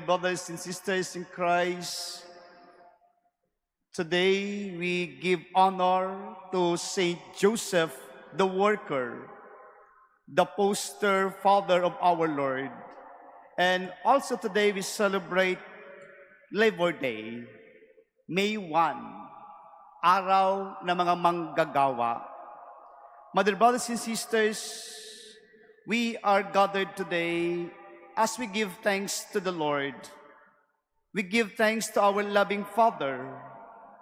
Brothers and sisters in Christ, today we give honor to Saint Joseph, the worker, the poster father of our Lord. And also today we celebrate Labor Day, May 1, araw ng mga manggagawa. Mother, brothers and sisters, we are gathered today as we give thanks to the Lord. We give thanks to our loving Father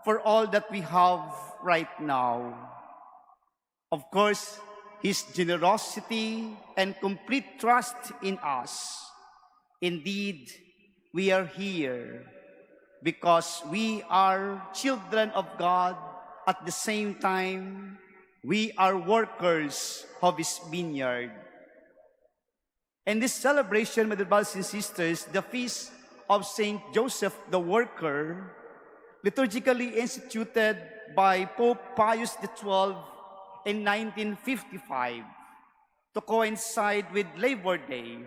for all that we have right now. Of course, His generosity and complete trust in us. Indeed, we are here because we are children of God. At the same time, we are workers of His vineyard. And this celebration, my brothers and sisters, the feast of Saint Joseph the Worker, liturgically instituted by Pope Pius XII in 1955 to coincide with Labor Day,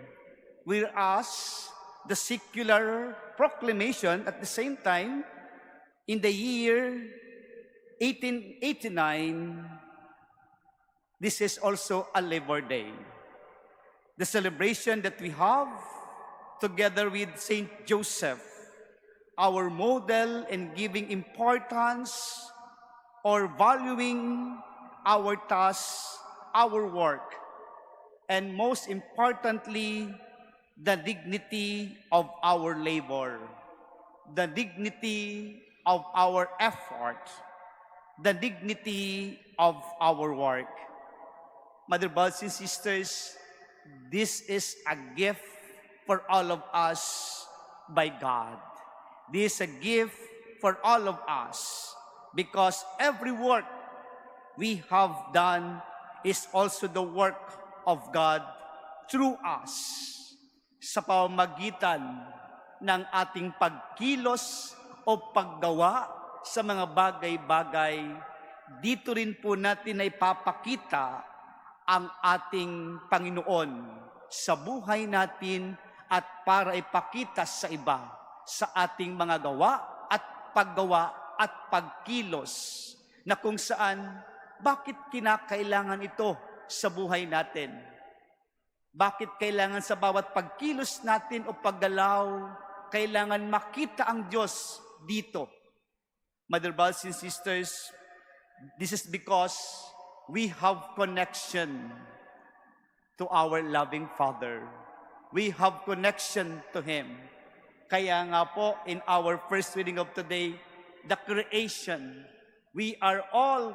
whereas the secular proclamation at the same time in the year 1889, this is also a Labor Day. The celebration that we have together with Saint Joseph, our model in giving importance or valuing our tasks, our work, and most importantly, the dignity of our labor, the dignity of our effort, the dignity of our work. Mother, brothers and sisters, this is a gift for all of us by God. This is a gift for all of us because every work we have done is also the work of God through us sa pamamagitan ng ating pagkilos o paggawa sa mga bagay-bagay. Dito rin po natin ay papakita ang ating Panginoon sa buhay natin at para ipakita sa iba sa ating mga gawa at paggawa at pagkilos na kung saan, bakit kinakailangan ito sa buhay natin? Bakit kailangan sa bawat pagkilos natin o paggalaw, kailangan makita ang Diyos dito? Mother, brothers and sisters, this is because we have connection to our loving Father. We have connection to Him. Kaya nga po, in our first reading of today, the creation, we are all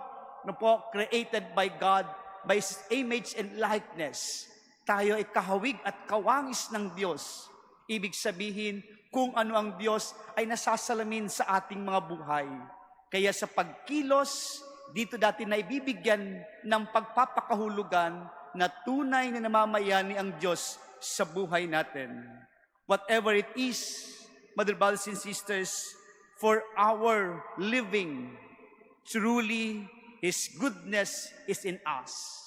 created by God, by His image and likeness. Tayo ay kahawig at kawangis ng Diyos. Ibig sabihin, kung ano ang Diyos ay nasasalamin sa ating mga buhay. Kaya sa pagkilos, dito dati na ibibigyan ng pagpapakahulugan na tunay na namamayani ang Diyos sa buhay natin. Whatever it is, Mother, brothers and sisters, for our living, truly His goodness is in us.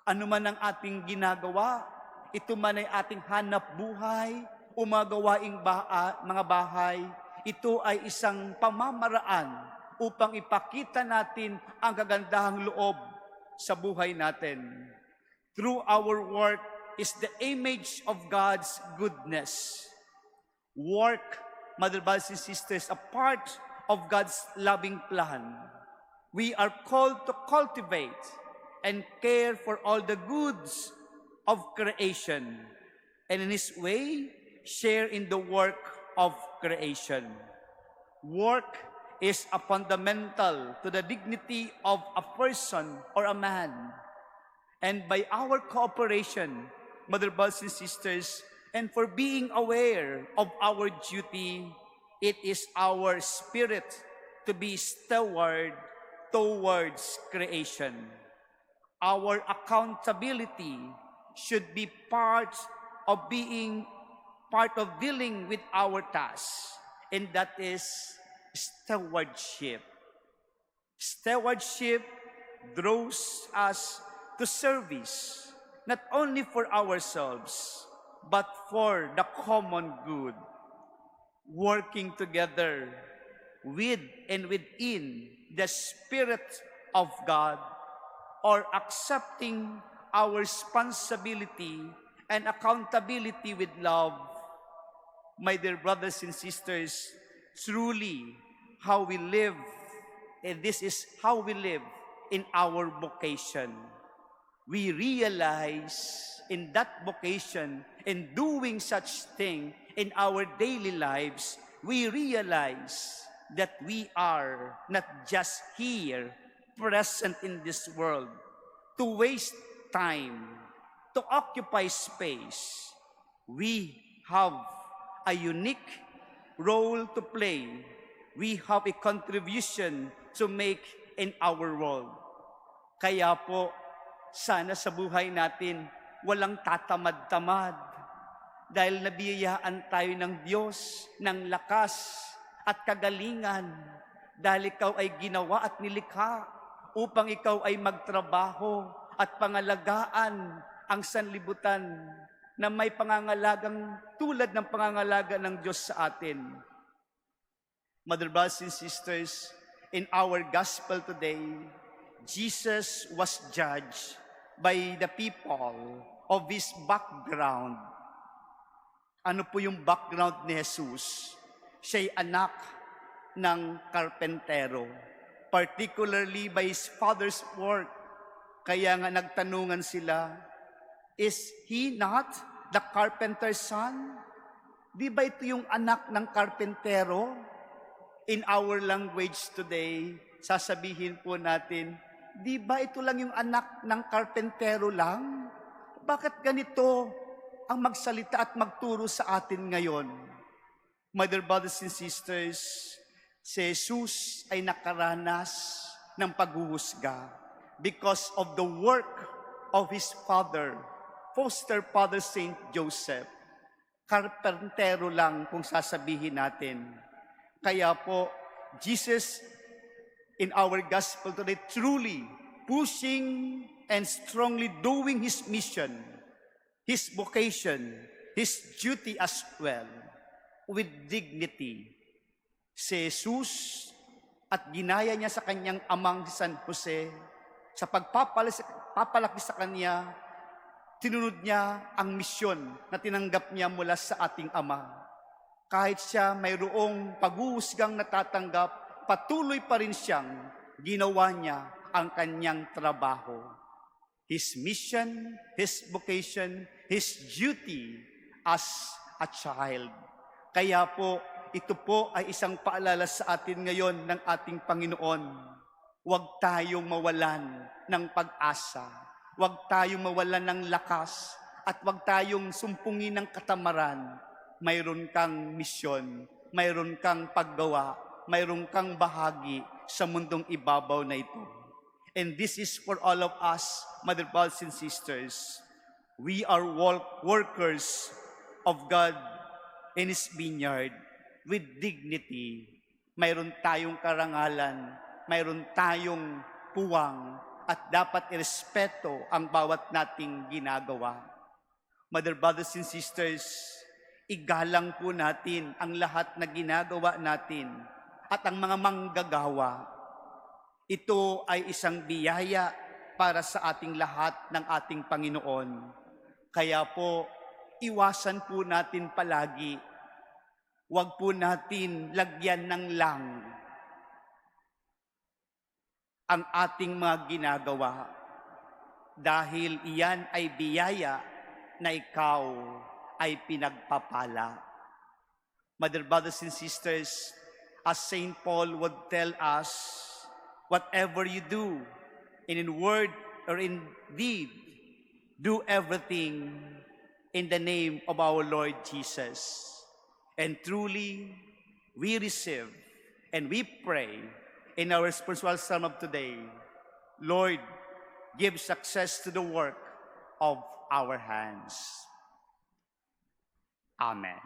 Ano man ang ating ginagawa, ito man ay ating hanap buhay, umagawaing mga bahay, ito ay isang pamamaraan upang ipakita natin ang kagandahang loob sa buhay natin. Through our work is the image of God's goodness. Work, Mother, brothers and sisters, a part of God's loving plan. We are called to cultivate and care for all the goods of creation, and in His way, share in the work of creation. Work is a fundamental to the dignity of a person or a man. And by our cooperation, Mother, brothers and sisters, and for being aware of our duty, it is our spirit to be steward towards creation. Our accountability should be part of dealing with our tasks, and that is stewardship. Stewardship draws us to service, not only for ourselves, but for the common good. working together with and within the Spirit of God, or accepting our responsibility and accountability with love. My dear brothers and sisters, truly how we live, and this is how we live in our vocation. We realize in that vocation, in doing such thing in our daily lives, we realize that we are not just here, present in this world, to waste time, to occupy space. We have a unique role to play. We have a contribution to make in our world. Kaya po, sana sa buhay natin, walang tatamad-tamad. Dahil nabiyayaan tayo ng Diyos, ng lakas at kagalingan. Dahil ikaw ay ginawa at nilikha upang ikaw ay magtrabaho at pangalagaan ang sanlibutan na may pangangalagang tulad ng pangangalaga ng Diyos sa atin. Mother, brothers and sisters, in our gospel today, Jesus was judged by the people of his background. Ano po yung background ni Jesus? Siya'y anak ng karpentero, particularly by his father's work. Kaya nga nagtanungan sila, is he not the carpenter's son? Di ba ito yung anak ng karpentero? In our language today, sasabihin po natin, di ba ito lang yung anak ng karpentero lang? Bakit ganito ang magsalita at magturo sa atin ngayon? My dear brothers and sisters, si Jesus ay nakaranas ng paghuhusga because of the work of his father, foster father Saint Joseph. Karpentero lang kung sasabihin natin. Kaya po, Jesus in our gospel today truly pushing and strongly doing his mission, his vocation, his duty as well, with dignity. Si Jesus at ginaya niya sa kanyang amang San Jose, sa pagpapalaki sa kanya, tinunod niya ang misyon na tinanggap niya mula sa ating Ama. Kahit siya mayroong paghuhusgang natatanggap, patuloy pa rin siyang ginawa niya ang kanyang trabaho. His mission, his vocation, his duty as a child. Kaya po, ito po ay isang paalala sa atin ngayon ng ating Panginoon. Huwag tayong mawalan ng pag-asa. Huwag tayong mawalan ng lakas. At huwag tayong sumpungin ng katamaran. Mayroon kang misyon, mayroon kang paggawa, mayroon kang bahagi sa mundong ibabaw na ito. And this is for all of us, mother, brothers, and sisters. We are workers of God in His vineyard with dignity. Mayroon tayong karangalan, mayroon tayong puwang, at dapat irespeto ang bawat nating ginagawa. Mother, brothers, and sisters, igalang po natin ang lahat na ginagawa natin at ang mga manggagawa. Ito ay isang biyaya para sa ating lahat ng ating Panginoon. Kaya po, iwasan po natin palagi. Huwag po natin lagyan ng lang ang ating mga ginagawa. Dahil iyan ay biyaya na ikaw ay pinagpapala. Mother, brothers, and sisters, as Saint Paul would tell us, whatever you do, in word or in deed, do everything in the name of our Lord Jesus. And truly, we receive and we pray in our spiritual psalm of today, Lord, give success to the work of our hands. Amen.